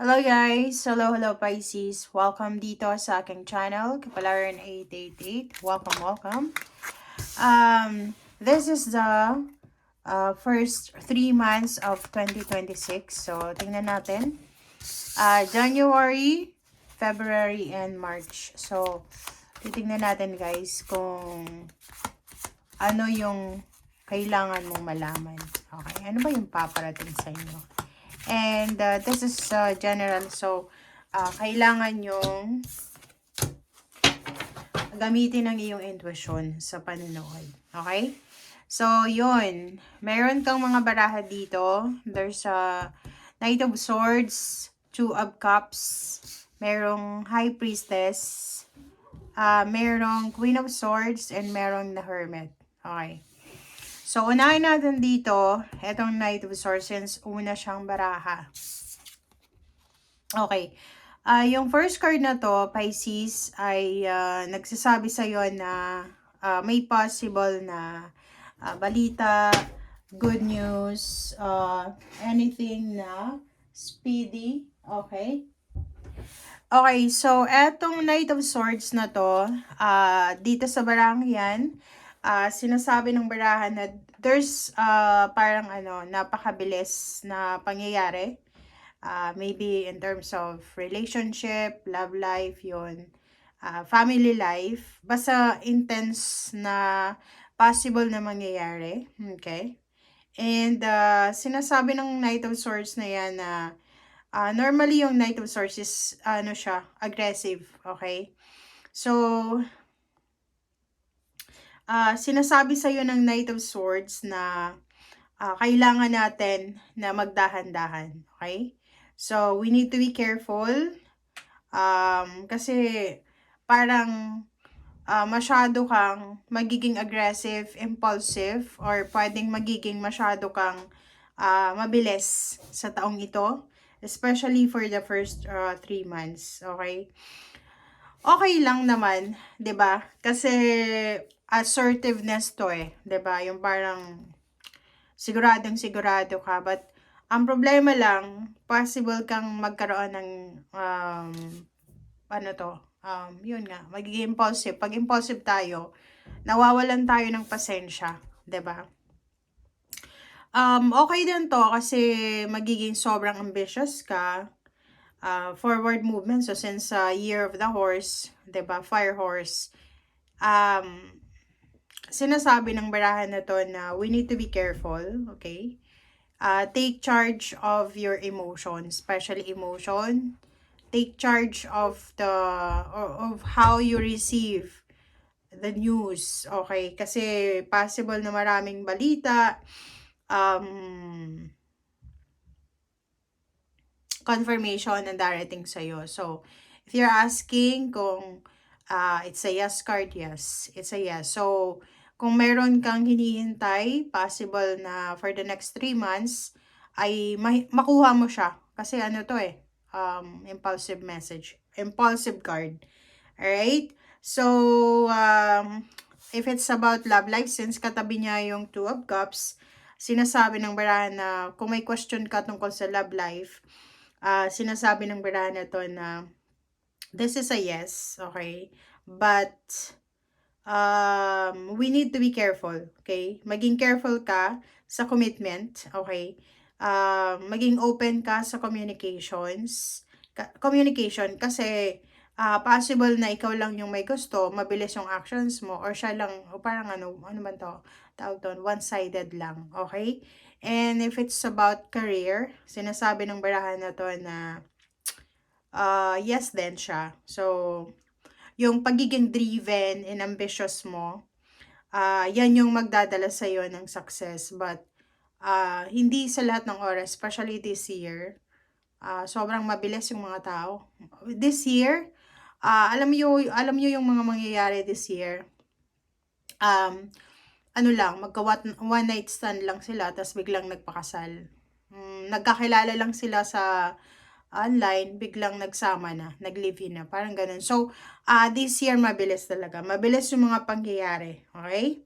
Hello guys! Hello Pisces! Welcome dito sa aking channel, Kapalaran 888. Welcome. This is the first 3 months of 2026. So, tingnan natin. January, February, and March. So, titingnan natin guys kung ano yung kailangan mong malaman. Okay, ano ba yung paparating sa inyo? And this is general. So, kailangan yung gamitin ang iyong intuition sa panonood. Okay? So, yun. Meron kang mga baraha dito. There's a Knight of Swords, Two of Cups, merong High Priestess, merong Queen of Swords, and merong the Hermit. Okay. So, unahin natin dito, etong Knight of Swords, since una siyang baraha. Okay. Yung first card na to, Pisces, ay nagsasabi sa'yo na may possible na balita, good news, anything na speedy. Okay. Okay, so etong Knight of Swords na to, dito sa barang yan, sinasabi ng barahan na there's parang napakabilis na pangyayari. Maybe in terms of relationship, love life, yun. Family life. Basta intense na possible na mangyayari. Okay? And sinasabi ng Knight of Swords na yan na normally yung Knight of Swords is aggressive. Okay? So, sinasabi sa'yo ng Knight of Swords na kailangan natin na magdahan-dahan. Okay? So, we need to be careful. Kasi parang masyado kang magiging aggressive, impulsive, or pwedeng magiging masyado kang mabilis sa taong ito. Especially for the first 3 months. Okay? Okay lang naman, 'di ba? Kasi assertiveness to 'di ba? Yung parang siguradong sigurado ka, but ang problema lang, possible kang magkaroon ng yun nga, magiging impulsive. Pag impulsive tayo, nawawalan tayo ng pasensya, 'di ba? Okay din to kasi magiging sobrang ambitious ka. Forward movement. So, since year of the horse, 'di ba? Fire horse. Sinasabi ng barahan na to na we need to be careful, okay? Take charge of your emotions, especially emotion. Take charge of how you receive the news, okay? Kasi possible na maraming balita, confirmation na darating sa'yo. So, if you're asking kung it's a yes card, yes. It's a yes. So, kung meron kang hinihintay, possible na for the next 3 months, ay makuha mo siya. Kasi impulsive message. Impulsive card. Alright? So, if it's about love life, since katabi niya yung Two of Cups, sinasabi ng barahan na kung may question ka tungkol sa love life, sinasabi ng barahan na to na this is a yes, okay? But, we need to be careful, okay? Maging careful ka sa commitment, okay? Maging open ka sa communication kasi possible na ikaw lang yung may gusto, mabilis yung actions mo, or siya lang, o parang ano man to, tawag doon, one-sided lang, okay? And if it's about career, sinasabi ng barahan na to na yes din siya. So, yung pagiging driven and ambitious mo, yan yung magdadala sa'yo ng success. But, hindi sa lahat ng oras, especially this year, sobrang mabilis yung mga tao. This year, alam niyo yung mga mangyayari this year. Magka one night stand lang sila, tapos biglang nagpakasal. Nagkakilala lang sila sa online, biglang nagsama na, nag-live-in na, parang ganun. So, this year, mabilis talaga. Mabilis yung mga pangyayari, okay?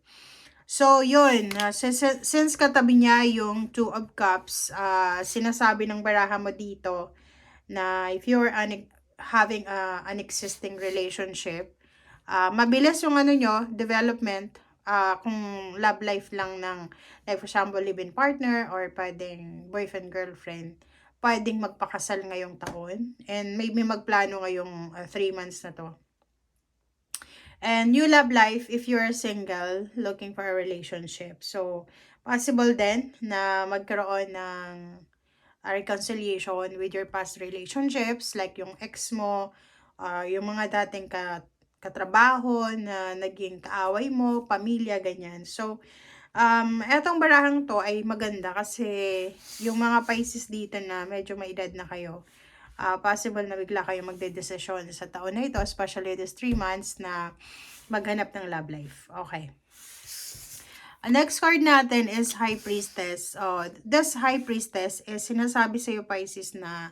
So, yun, since katabi niya yung Two of Cups, sinasabi ng baraha mo dito na if you're having an existing relationship, mabilis yung ano nyo, development, kung love life lang ng, like for example, live-in partner or pwedeng boyfriend, girlfriend, pwedeng magpakasal ngayong taon and maybe magplano ngayong 3 months na to. And new love life if you're single looking for a relationship. So, possible din na magkaroon ng reconciliation with your past relationships, like yung ex mo, yung mga dating katrabaho na naging kaaway mo, pamilya, ganyan. So, etong barahang to ay maganda kasi yung mga Pisces dito na medyo may edad na kayo, possible na bigla kayo magdedesisyon sa taon na ito, especially this 3 months na maghanap ng love life. Okay. Ang next card natin is High Priestess. This High Priestess is sinasabi sa iyo, Pisces, na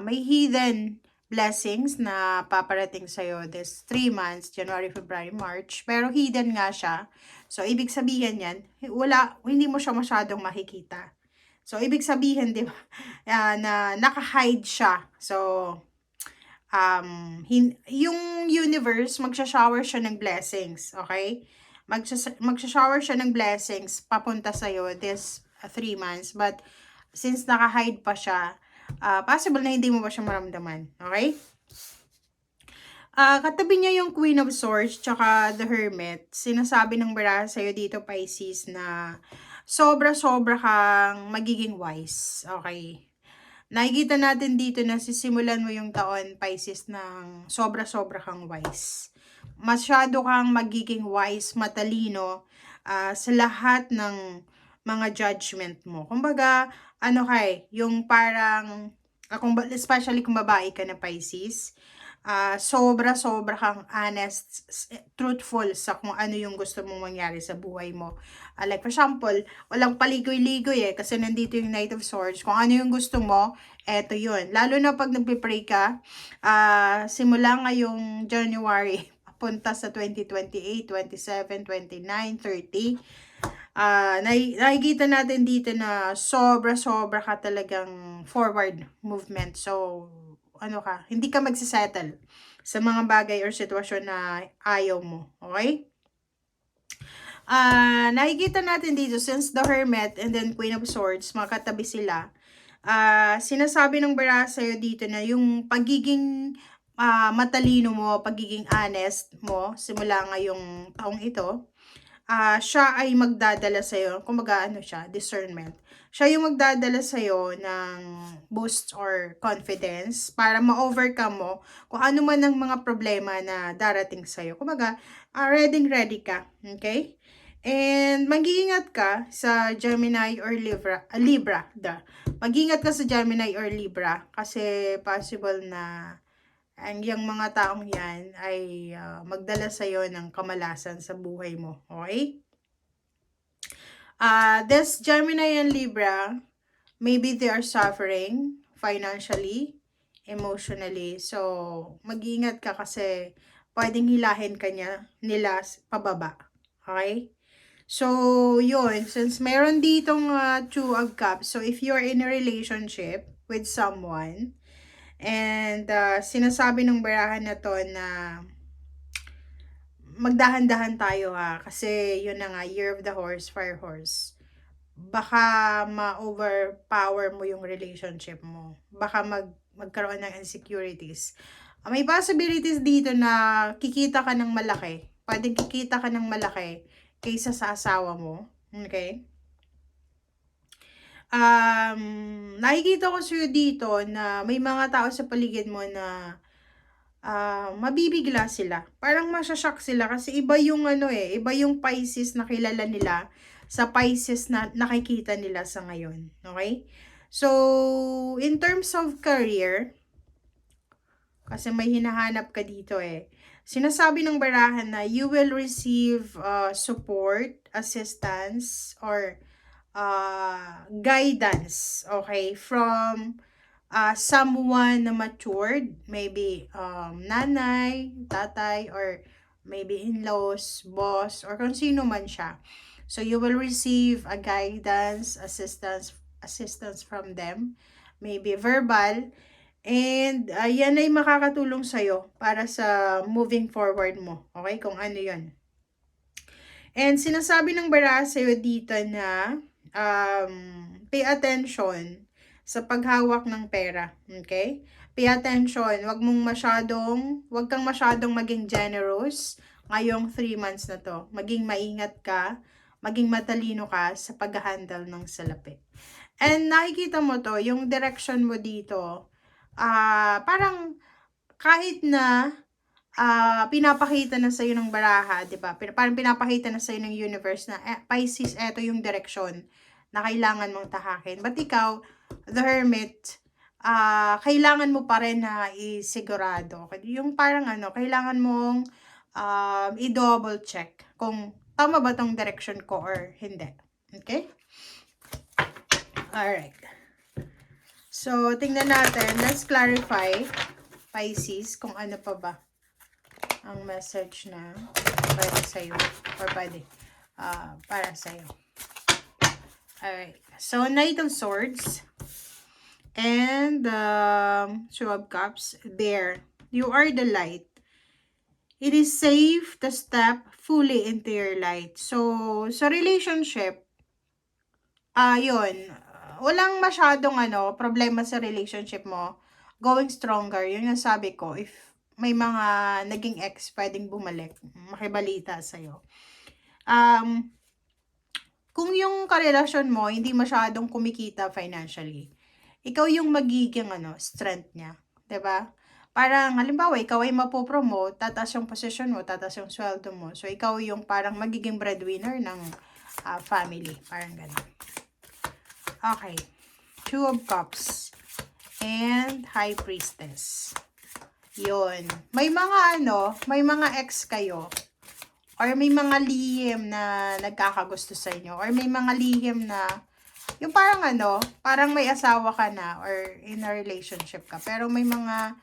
may hidden blessings na paparating sa iyo this 3 months, January, February, March. Pero hidden nga siya. So, ibig sabihin yan, hindi mo siya masyadong makikita. So, ibig sabihin, di ba, na naka-hide siya. So, yung universe, magsha-shower siya ng blessings, okay? Magsha-shower siya ng blessings papunta sa'yo this 3 months. But, since naka-hide pa siya, possible na hindi mo pa siya maramdaman, okay? Katabi niya yung Queen of Swords tsaka the Hermit. Sinasabi ng baraha sa'yo dito, Pisces, na sobra-sobra kang magiging wise, okay? Nakikita natin dito na sisimulan mo yung taon, Pisces, ng sobra-sobra kang wise. Masyado kang magiging wise, matalino sa lahat ng mga judgment mo. Kumbaga, yung parang, especially kung babae ka na, Pisces, sobra-sobra kang honest, truthful sa kung ano yung gusto mong mangyari sa buhay mo. Like for example, walang paligoy-ligoy kasi nandito yung Knight of Swords. Kung ano yung gusto mo, eto yun. Lalo na pag nagpe-pray ka, simula ngayong January, papunta sa 2028, 27, 29, 30, nakikita natin dito na sobra-sobra ka talagang forward movement. So, hindi ka magsisettle sa mga bagay or sitwasyon na ayaw mo. Okay? Nakikita natin dito, since the Hermit and then Queen of Swords, makatabi sila, sinasabi ng baraha sa'yo dito na yung pagiging matalino mo, pagiging honest mo, simula ngayong taong ito, siya ay magdadala sa'yo, kumbaga siya, discernment. Siya yung magdadala sa'yo ng boost or confidence para ma-overcome mo kung ano man ang mga problema na darating sa'yo. Kumbaga, ready ka. Okay? And mag-iingat ka sa Gemini or Libra. Mag-iingat ka sa Gemini or Libra kasi possible na yung mga taong yan ay magdala sa'yo ng kamalasan sa buhay mo. Okay? This Gemini and Libra, maybe they are suffering financially, emotionally. So, mag-iingat ka kasi pwedeng hilahin ka nila pababa. Okay? So, yun. Since meron ditong Two of Cups, so if you're in a relationship with someone, and sinasabi ng barahan na to na magdahan-dahan tayo kasi yun na nga, Year of the Horse, Fire Horse. Baka ma-overpower mo yung relationship mo. Baka magkaroon ng insecurities. May possibilities dito na kikita ka ng malaki. Pwedeng kikita ka ng malaki kaysa sa asawa mo. Okay? Nakikita ko sa'yo dito na may mga tao sa paligid mo na mabibigla sila. Parang masashock sila kasi iba yung iba yung Pisces na kilala nila sa Pisces na nakikita nila sa ngayon. Okay? So, in terms of career, kasi may hinahanap ka dito sinasabi ng barahan na you will receive support, assistance, or guidance, okay, from someone na matured, maybe nanay, tatay, or maybe in-laws, boss, or kung sino man siya. So, you will receive a guidance, assistance from them, maybe verbal, And yan ay makakatulong sa'yo para sa moving forward mo. Okay? Kung ano yun. And sinasabi ng bara sa'yo dito na pay attention sa paghawak ng pera. Okay? Pay attention. Wag kang masyadong maging generous ngayong 3 months na to. Maging maingat ka, maging matalino ka sa pag-handle ng salapi. And nakikita mo to, yung direction mo dito, parang kahit na pinapakita na sa'yo ng baraha, di ba? Parang pinapakita na sa'yo ng universe na, Pisces, eto yung direction na kailangan mong tahakin. But ikaw, the Hermit, kailangan mo pa rin na isigurado. Yung parang kailangan mong i-double check kung tama ba tong direction ko or hindi. Okay? Alright. So, tingnan natin. Let's clarify, Pisces, kung ano pa ba ang message na pwede sa'yo or pwede para sa'yo. Alright. So, Knight of Swords and Two of Cups. There. You are the light. It is safe to step fully into your light. So, sa relationship, yun, walang masyadong problema sa relationship mo. Going stronger, yun yung sabi ko. If may mga naging ex pwedeng bumalik, makibalita sa'yo. Kung yung karelasyon mo hindi masyadong kumikita financially, ikaw yung magiging strength niya. 'Di ba? Parang halimbawa, ikaw ay mapopromote, tataas yung position mo, tataas yung sweldo mo. So, ikaw yung parang magiging breadwinner ng family. Parang gano'n. Okay. Two of Cups and High Priestess. Yun. May mga ex kayo or may mga lihim na nagkakagusto sa inyo or may mga lihim na yung parang may asawa ka na or in a relationship ka pero may mga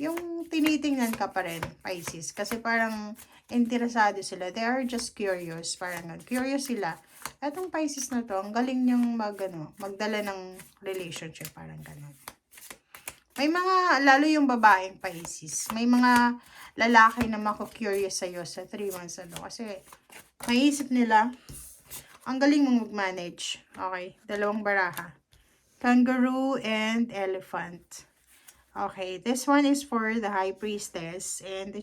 yung tinitingnan ka pa rin, Pisces, kasi parang interesado sila. They are just curious, parang curious sila. Etong Pisces na to, ang galing niyang magdala ng relationship, parang ganun. May mga, lalo yung babaeng Pisces, may mga lalaki na mako-curious sa'yo sa 3 months kasi maisip nila, ang galing mong mag-manage. Okay, dalawang baraha. Kangaroo and Elephant. Okay, this one is for the High Priestess and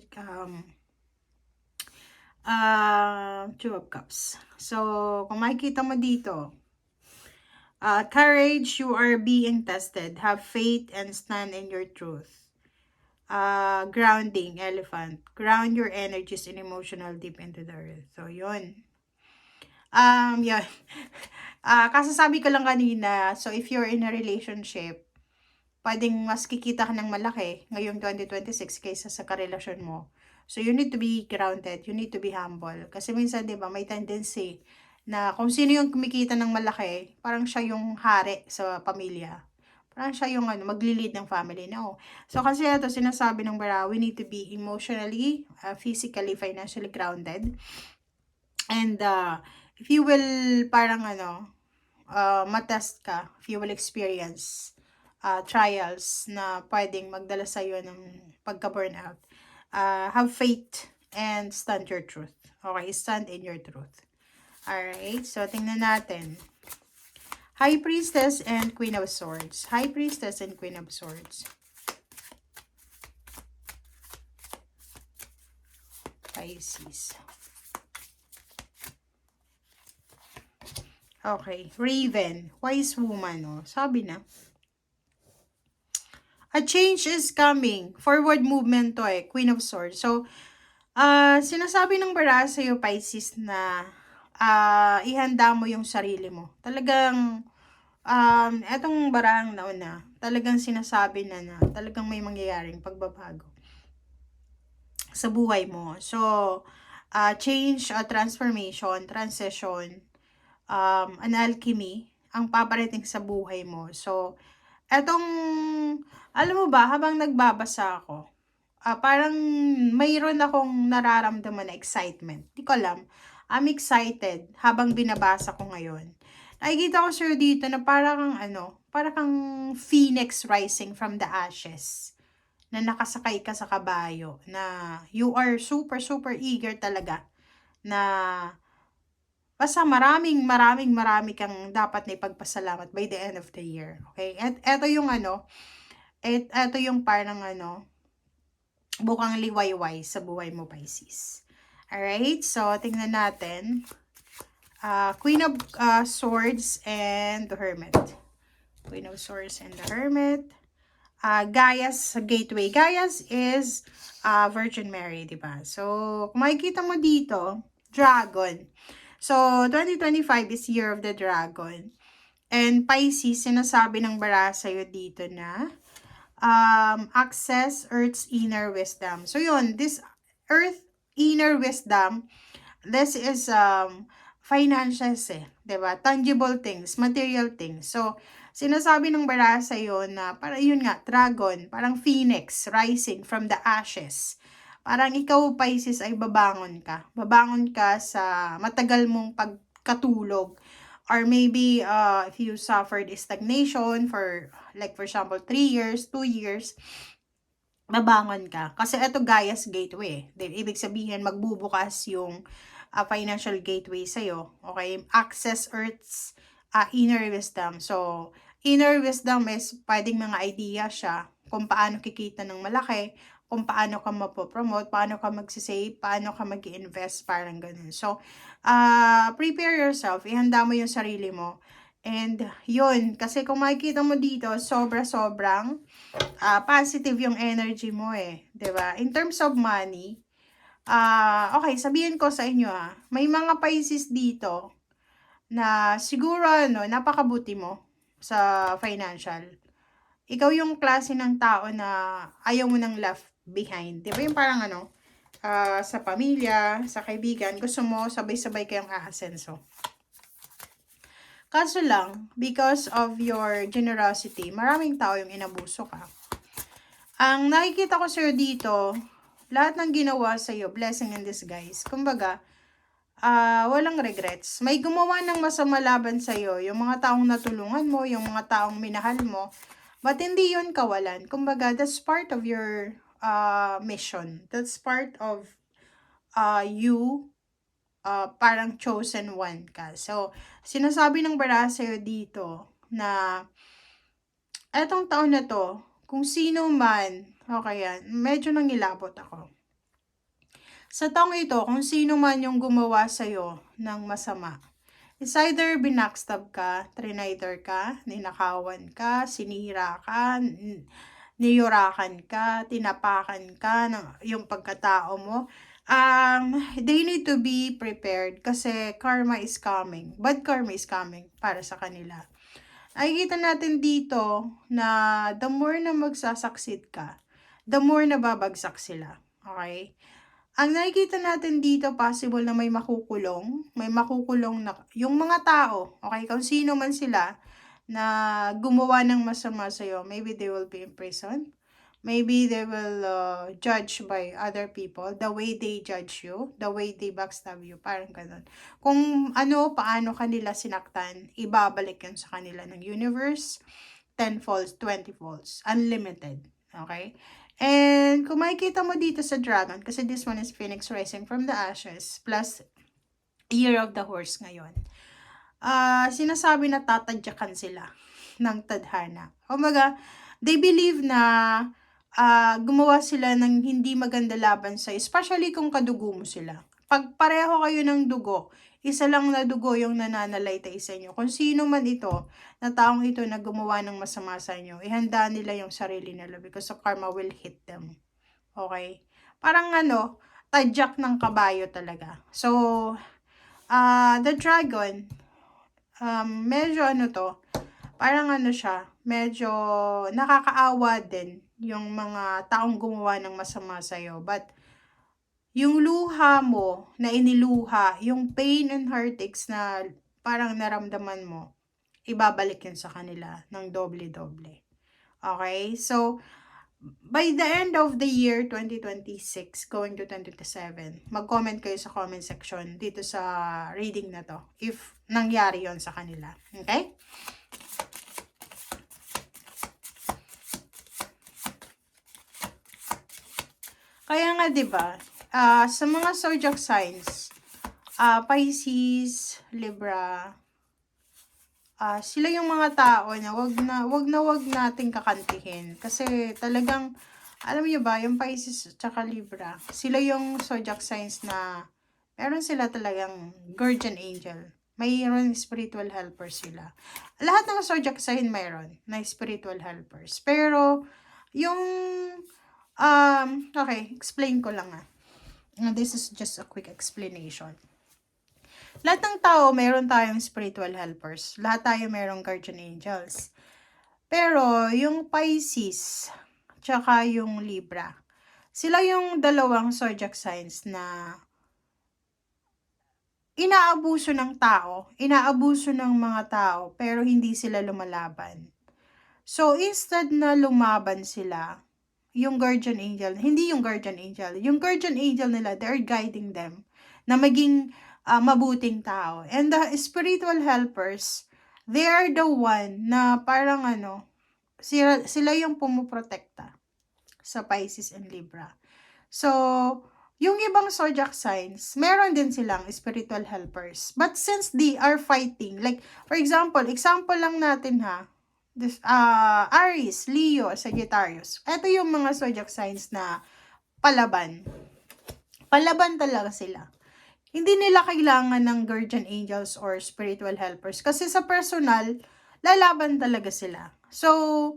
Two of Cups. So, kung makikita mo dito, courage, you are being tested. Have faith and stand in your truth. Grounding, Elephant. Ground your energies and emotional deep into the earth. So, yun. Yun. Kasasabi ko lang kanina, so if you're in a relationship, pwedeng mas kikita ka ng malaki ngayong 2026 kaysa sa karelasyon mo. So, you need to be grounded. You need to be humble. Kasi minsan, di ba, may tendency na kung sino yung kumikita ng malaki, parang siya yung hari sa pamilya. Parang siya yung magli-lead ng family. No. So, kasi ito, sinasabi ng bara, we need to be emotionally, physically, financially grounded. And, if you will, parang matest ka, if you will experience trials na pwedeng magdala sa'yo ng pagka-burnout. Have faith and stand your truth. Okay, stand in your truth. Alright, so tingnan natin. High Priestess and Queen of Swords. High Priestess and Queen of Swords. Pisces. Okay, Raven. Wise woman, sabi na. A change is coming. Forward movement to Queen of Swords. So, sinasabi ng bara sa'yo, Pisces, na ihanda mo yung sarili mo. Talagang, etong barahang nauna, talagang sinasabi na talagang may mangyayaring pagbabago sa buhay mo. So, change, transformation, transition, an alchemy, ang paparating sa buhay mo. So, etong, alam mo ba, habang nagbabasa ako, parang mayroon akong nararamdaman na excitement. Di ko alam. I'm excited habang binabasa ko ngayon. Nakikita ko sa'yo dito na para kang phoenix rising from the ashes. Na nakasakay ka sa kabayo. Na you are super, super eager talaga. Na basta marami kang dapat na ipagpasalamat by the end of the year. Okay? At eto yung eto yung parang bukang liwayway sa buhay mo, Pisces. Alright? So, tingnan natin. Queen of Swords and the Hermit. Queen of Swords and the Hermit. Gaia's Gateway. Gaia's is Virgin Mary, diba? So, kung makikita mo dito, Dragon. So, 2025 is Year of the Dragon. And Pisces, sinasabi ng bara sa'yo dito na access Earth's inner wisdom. So, yun, this Earth inner wisdom, this is finances diba? Tangible things, material things. So, sinasabi ng bara sa'yo na, para yun nga, dragon, parang phoenix rising from the ashes. Parang ikaw, Pisces, ay babangon ka. Babangon ka sa matagal mong pagkatulog. Or maybe, if you suffered stagnation for, like for example, 3 years, 2 years, babangon ka. Kasi ito Gaia's gateway. Ibig sabihin, magbubukas yung financial gateway sa'yo. Okay? Access Earth's inner wisdom. So, inner wisdom is pwedeng mga idea siya kung paano kikita ng malaki, kung paano ka mapopromote, paano ka magsisave, paano ka mag-invest, parang ganun. So, prepare yourself, ihanda mo yung sarili mo. And, yun, kasi kung makikita mo dito, sobrang positive yung energy mo diba? In terms of money, okay, sabihin ko sa inyo may mga Pisces dito na siguro napakabuti mo sa financial. Ikaw yung klase ng tao na ayaw mo nang left behind. Di ba yung parang sa pamilya, sa kaibigan, gusto mo sabay-sabay kayong aasenso. Kaso lang, because of your generosity, maraming tao yung inabuso ka. Ang nakikita ko sa'yo dito, lahat ng ginawa sa'yo, blessing in disguise. Kumbaga, walang regrets. May gumawa ng masama laban sa'yo, yung mga taong natulungan mo, yung mga taong minahal mo, but hindi yun kawalan. Kumbaga, that's part of your mission. That's part of you, parang chosen one ka. So, sinasabi ng bara sa'yo dito na etong taon na to, kung sino man, okay yan, medyo nangilabot ako. Sa taong ito, kung sino man yung gumawa sa'yo ng masama, it's either binackstab ka, triniter ka, ninakawan ka, sinira ka, niyurakan ka, tinapakan ka ng yung pagkatao mo. They need to be prepared kasi karma is coming. Bad karma is coming para sa kanila. Nakikita natin dito na the more na magsasucceed ka, the more na babagsak sila. Okay? Ang nakikita natin dito, possible na may makukulong na yung mga tao, okay, kung sino man sila na gumawa ng masama sa'yo, maybe they will be in prison, maybe they will judge by other people, the way they judge you, the way they backstab you, parang ganun. Kung paano kanila sinaktan, ibabalik yun sa kanila ng universe, 10 folds, 20 folds, unlimited, okay? And kung makikita mo dito sa dragon, kasi this one is Phoenix rising from the ashes, plus Year of the Horse ngayon. Sinasabi na tatadyakan sila ng tadhana. Kumbaga, they believe na gumawa sila ng hindi maganda laban sa, especially kung kadugo mo sila. Pag pareho kayo ng dugo, isa lang na dugo yung nananalaytay sa inyo. Kung sino man ito, na taong ito na gumawa ng masama sa inyo, ihanda nila yung sarili nila because the karma will hit them. Okay? Parang tadyak ng kabayo talaga. So, the dragon, medyo parang siya, medyo nakakaawa din yung mga taong gumawa ng masama sa'yo. But, yung luha mo na iniluha, yung pain and heartaches na parang naramdaman mo, ibabalik yun sa kanila ng doble-doble. Okay? So, by the end of the year 2026, going to 2027, mag-comment kayo sa comment section dito sa reading na to, if nangyari yon sa kanila. Okay? Kaya nga, diba, sa mga zodiac signs, Pisces, Libra, sila yung mga tao na wag nating kakantihin. Kasi talagang, alam niyo ba, yung Pisces at Libra, sila yung zodiac signs na meron sila talagang guardian angel. Mayroon spiritual helpers sila. Lahat ng zodiac sign mayroon na spiritual helpers. Pero, yung, okay, explain ko lang This is just a quick explanation. Lahat ng tao, mayroon tayong spiritual helpers. Lahat tayo mayroong guardian angels. Pero, yung Pisces, tsaka yung Libra, sila yung dalawang zodiac signs na inaabuso ng tao, inaabuso ng mga tao, pero hindi sila lumalaban. So, instead na lumaban sila, yung guardian angel, hindi yung guardian angel nila, they're guiding them na maging mabuting tao. And the spiritual helpers, they are the one na parang sila yung pumuprotekta sa Pisces and Libra. So, yung ibang zodiac signs, meron din silang spiritual helpers. But since they are fighting, like, for example lang natin Aries, Leo, Sagittarius. Ito yung mga zodiac signs na palaban. Palaban talaga sila. Hindi nila kailangan ng guardian angels or spiritual helpers. Kasi sa personal, lalaban talaga sila. So,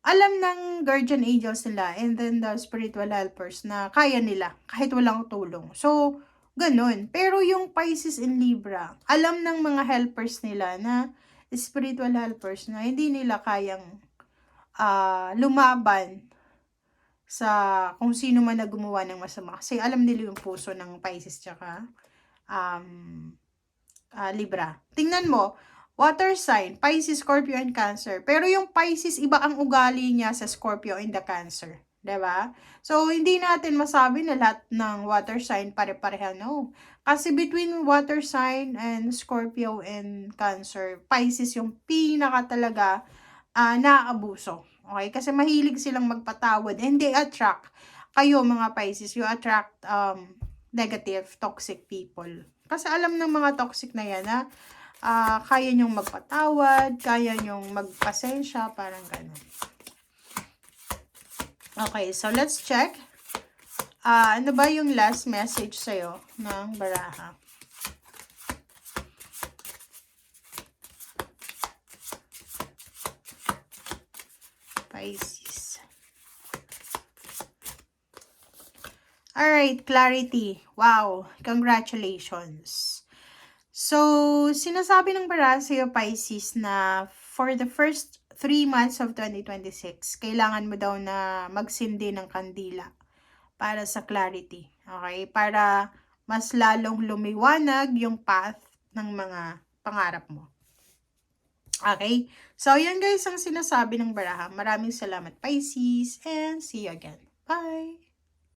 alam ng guardian angels nila and then the spiritual helpers na kaya nila kahit walang tulong. So, ganun. Pero yung Pisces and Libra, alam ng mga helpers nila na spiritual helpers na hindi nila kayang lumaban sa kung sino man na gumawa ng masama. Kasi alam nila yung puso ng Pisces tsaka Libra. Tingnan mo, water sign, Pisces, Scorpio, and Cancer. Pero yung Pisces, iba ang ugali niya sa Scorpio and the Cancer. Diba? So, hindi natin masabi na lahat ng water sign pare-pareha. No. Kasi between water sign and Scorpio and Cancer, Pisces yung pinaka talaga naaabuso. Okay? Kasi mahilig silang magpatawad and they attract. Kayo mga Pisces, you attract negative, toxic people. Kasi alam ng mga toxic na yan na kaya nyong magpatawad, kaya nyong magpasensya, parang ganun. Okay, so let's check. Ano ba yung last message sa'yo ng baraha? Pisces. Alright, clarity. Wow, congratulations. So, sinasabi ng baraha sa'yo, Pisces, na for the first 3 months of 2026, kailangan mo daw na magsindi ng kandila para sa clarity. Okay? Para mas lalong lumiwanag yung path ng mga pangarap mo. Okay? So, yan guys ang sinasabi ng baraha. Maraming salamat, Pisces, and see you again. Bye!